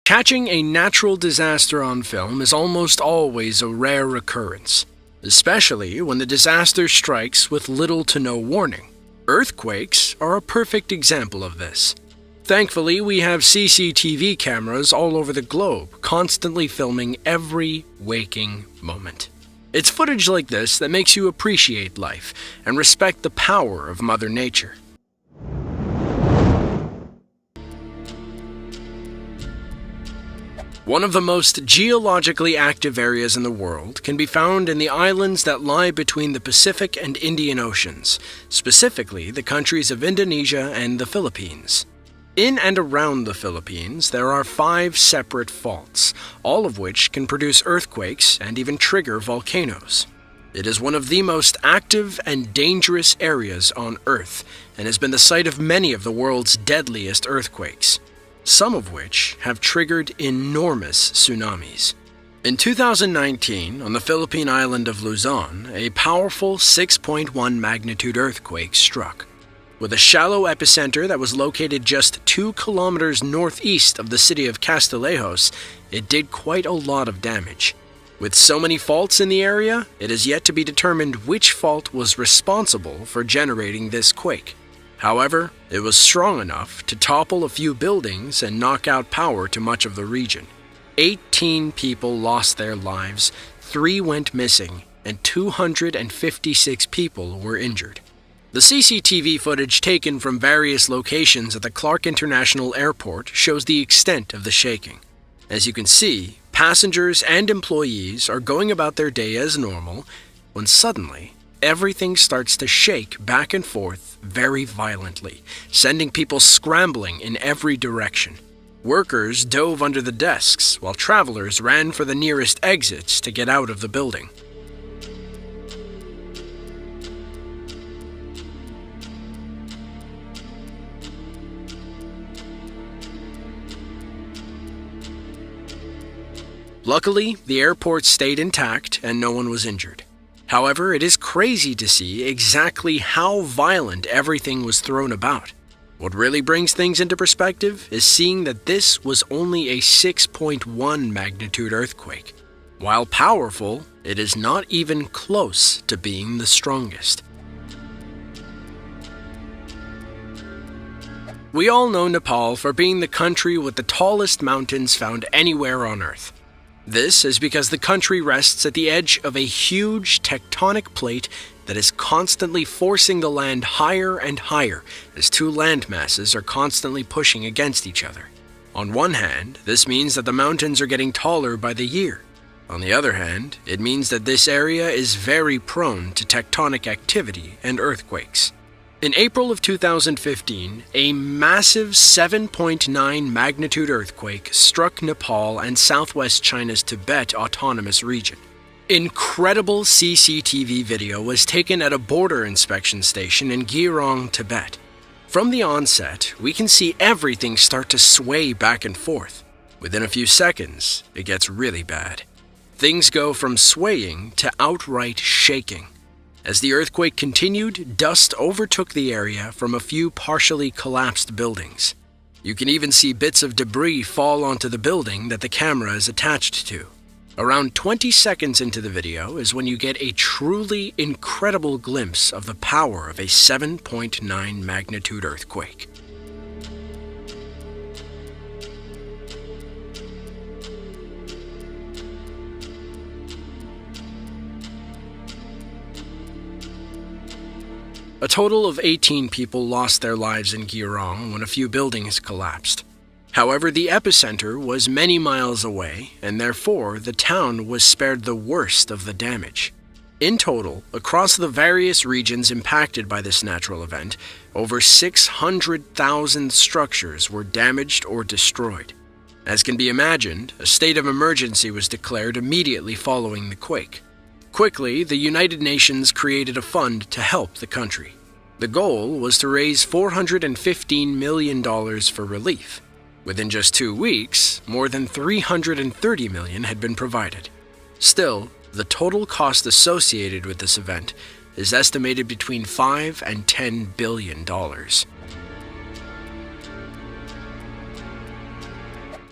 Catching a natural disaster on film is almost always a rare occurrence, especially when the disaster strikes with little to no warning. Earthquakes are a perfect example of this. Thankfully, we have CCTV cameras all over the globe, constantly filming every waking moment. It's footage like this that makes you appreciate life and respect the power of Mother Nature. One of the most geologically active areas in the world can be found in the islands that lie between the Pacific and Indian Oceans, specifically the countries of Indonesia and the Philippines. In and around the Philippines, there are 5 separate faults, all of which can produce earthquakes and even trigger volcanoes. It is one of the most active and dangerous areas on Earth and has been the site of many of the world's deadliest earthquakes, some of which have triggered enormous tsunamis. In 2019, on the Philippine island of Luzon, a powerful 6.1 magnitude earthquake struck. With a shallow epicenter that was located just 2 kilometers northeast of the city of Castillejos, it did quite a lot of damage. With so many faults in the area, it is yet to be determined which fault was responsible for generating this quake. However, it was strong enough to topple a few buildings and knock out power to much of the region. 18 people lost their lives, 3 went missing, and 256 people were injured. The CCTV footage taken from various locations at the Clark International Airport shows the extent of the shaking. As you can see, passengers and employees are going about their day as normal when suddenly everything starts to shake back and forth very violently, sending people scrambling in every direction. Workers dove under the desks while travelers ran for the nearest exits to get out of the building. Luckily, the airport stayed intact and no one was injured. However, it is crazy to see exactly how violent everything was thrown about. What really brings things into perspective is seeing that this was only a 6.1 magnitude earthquake. While powerful, it is not even close to being the strongest. We all know Nepal for being the country with the tallest mountains found anywhere on Earth. This is because the country rests at the edge of a huge tectonic plate that is constantly forcing the land higher and higher as 2 land masses are constantly pushing against each other. On one hand, this means that the mountains are getting taller by the year. On the other hand, it means that this area is very prone to tectonic activity and earthquakes. In April of 2015, a massive 7.9 magnitude earthquake struck Nepal and southwest China's Tibet Autonomous Region. Incredible CCTV video was taken at a border inspection station in Gyeongsang, Tibet. From the onset, we can see everything start to sway back and forth. Within a few seconds, it gets really bad. Things go from swaying to outright shaking. As the earthquake continued, dust overtook the area from a few partially collapsed buildings. You can even see bits of debris fall onto the building that the camera is attached to. Around 20 seconds into the video is when you get a truly incredible glimpse of the power of a 7.9 magnitude earthquake. A total of 18 people lost their lives in Gyeongsang when a few buildings collapsed. However, the epicenter was many miles away, and therefore the town was spared the worst of the damage. In total, across the various regions impacted by this natural event, over 600,000 structures were damaged or destroyed. As can be imagined, a state of emergency was declared immediately following the quake. Quickly, the United Nations created a fund to help the country. The goal was to raise $415 million for relief. Within just 2 weeks, more than $330 million had been provided. Still, the total cost associated with this event is estimated between $5 and $10 billion.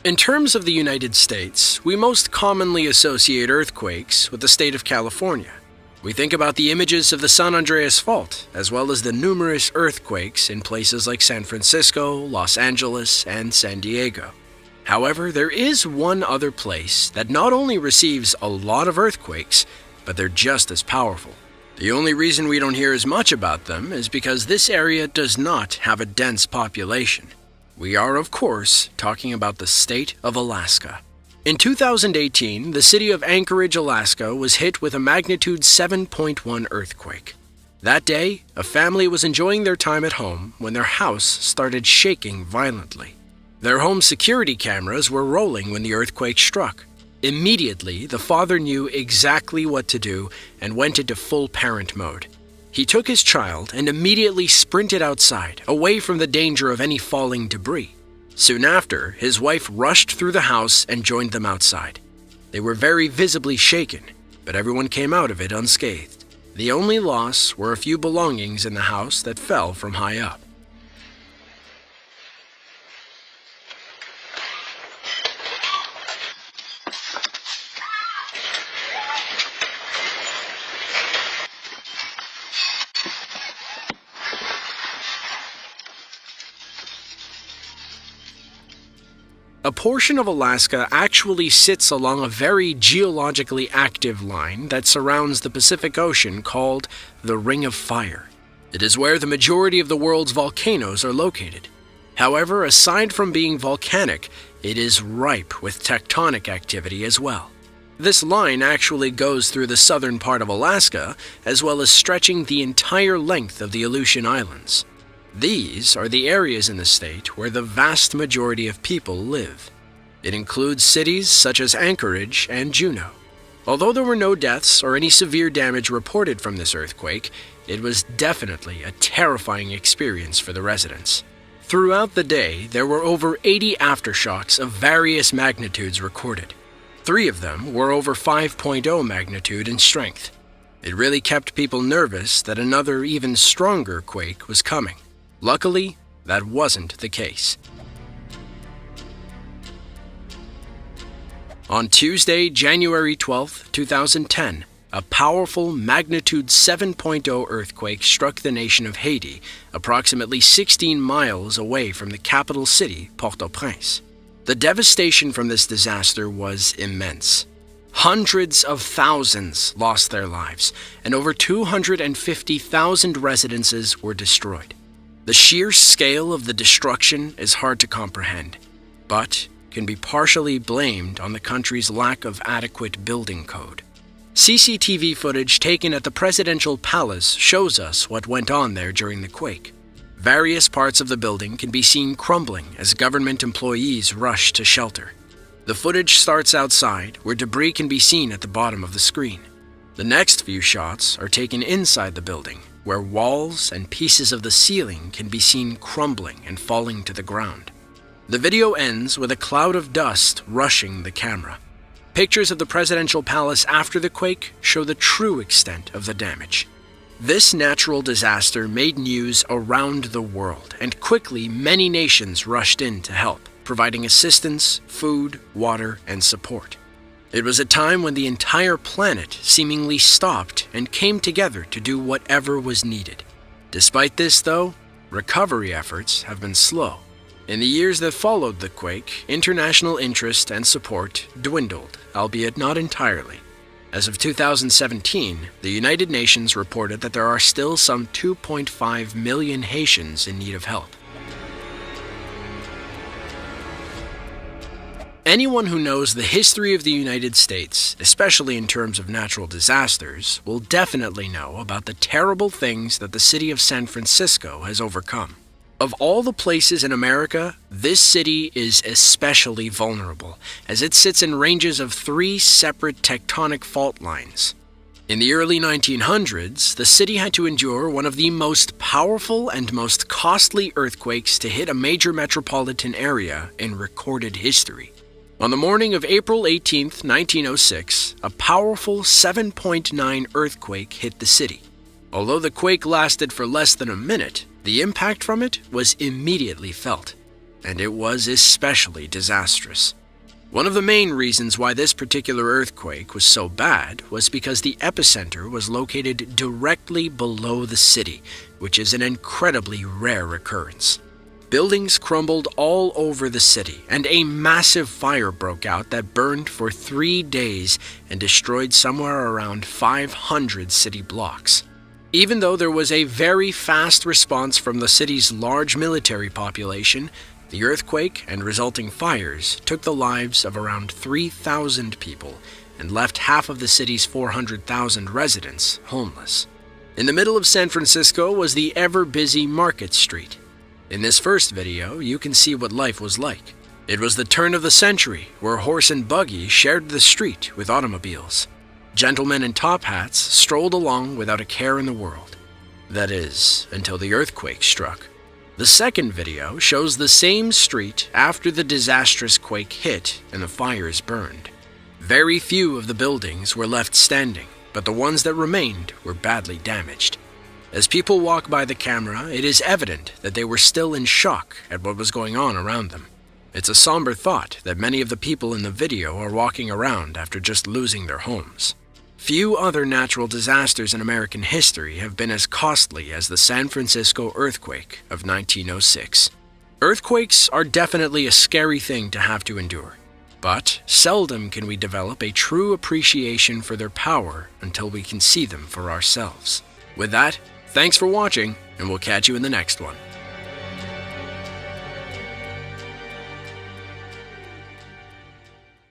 In terms of the United States, we most commonly associate earthquakes with the state of California. We think about the images of the San Andreas Fault, as well as the numerous earthquakes in places like San Francisco, Los Angeles, and San Diego. However, there is one other place that not only receives a lot of earthquakes, but they're just as powerful. The only reason we don't hear as much about them is because this area does not have a dense population. We are, of course, talking about the state of Alaska. In 2018, the city of Anchorage, Alaska was hit with a magnitude 7.1 earthquake. That day, a family was enjoying their time at home when their house started shaking violently. Their home security cameras were rolling when the earthquake struck. Immediately, the father knew exactly what to do and went into full parent mode. He took his child and immediately sprinted outside, away from the danger of any falling debris. Soon after, his wife rushed through the house and joined them outside. They were very visibly shaken, but everyone came out of it unscathed. The only loss were a few belongings in the house that fell from high up. A portion of Alaska actually sits along a very geologically active line that surrounds the Pacific Ocean called the Ring of Fire. It is where the majority of the world's volcanoes are located. However, aside from being volcanic, it is ripe with tectonic activity as well. This line actually goes through the southern part of Alaska, as well as stretching the entire length of the Aleutian Islands. These are the areas in the state where the vast majority of people live. It includes cities such as Anchorage and Juneau. Although there were no deaths or any severe damage reported from this earthquake, it was definitely a terrifying experience for the residents. Throughout the day, there were over 80 aftershocks of various magnitudes recorded. 3 of them were over 5.0 magnitude in strength. It really kept people nervous that another, even stronger quake was coming. Luckily, that wasn't the case. On Tuesday, January 12, 2010, a powerful magnitude 7.0 earthquake struck the nation of Haiti, approximately 16 miles away from the capital city, Port-au-Prince. The devastation from this disaster was immense. Hundreds of thousands lost their lives, and over 250,000 residences were destroyed. The sheer scale of the destruction is hard to comprehend, but can be partially blamed on the country's lack of adequate building code. CCTV footage taken at the presidential palace shows us what went on there during the quake. Various parts of the building can be seen crumbling as government employees rush to shelter. The footage starts outside, where debris can be seen at the bottom of the screen. The next few shots are taken inside the building, where walls and pieces of the ceiling can be seen crumbling and falling to the ground. The video ends with a cloud of dust rushing the camera. Pictures of the presidential palace after the quake show the true extent of the damage. This natural disaster made news around the world, and quickly many nations rushed in to help, providing assistance, food, water, and support. It was a time when the entire planet seemingly stopped and came together to do whatever was needed. Despite this, though, recovery efforts have been slow. In the years that followed the quake, international interest and support dwindled, albeit not entirely. As of 2017, the United Nations reported that there are still some 2.5 million Haitians in need of help. Anyone who knows the history of the United States, especially in terms of natural disasters, will definitely know about the terrible things that the city of San Francisco has overcome. Of all the places in America, this city is especially vulnerable, as it sits in ranges of 3 separate tectonic fault lines. In the early 1900s, the city had to endure one of the most powerful and most costly earthquakes to hit a major metropolitan area in recorded history. On the morning of April 18, 1906, a powerful 7.9 earthquake hit the city. Although the quake lasted for less than a minute, the impact from it was immediately felt. and it was especially disastrous. One of the main reasons why this particular earthquake was so bad was because the epicenter was located directly below the city, which is an incredibly rare occurrence. Buildings crumbled all over the city, and a massive fire broke out that burned for 3 days and destroyed somewhere around 500 city blocks. Even though there was a very fast response from the city's large military population, the earthquake and resulting fires took the lives of around 3,000 people and left half of the city's 400,000 residents homeless. In the middle of San Francisco was the ever-busy Market Street. In this first video, you can see what life was like. It was the turn of the century, where horse and buggy shared the street with automobiles. Gentlemen in top hats strolled along without a care in the world. That is, until the earthquake struck. The second video shows the same street after the disastrous quake hit and the fires burned. Very few of the buildings were left standing, but the ones that remained were badly damaged. As people walk by the camera, it is evident that they were still in shock at what was going on around them. It's a somber thought that many of the people in the video are walking around after just losing their homes. Few other natural disasters in American history have been as costly as the San Francisco earthquake of 1906. Earthquakes are definitely a scary thing to have to endure, but seldom can we develop a true appreciation for their power until we can see them for ourselves. With that, thanks for watching, and we'll catch you in the next one.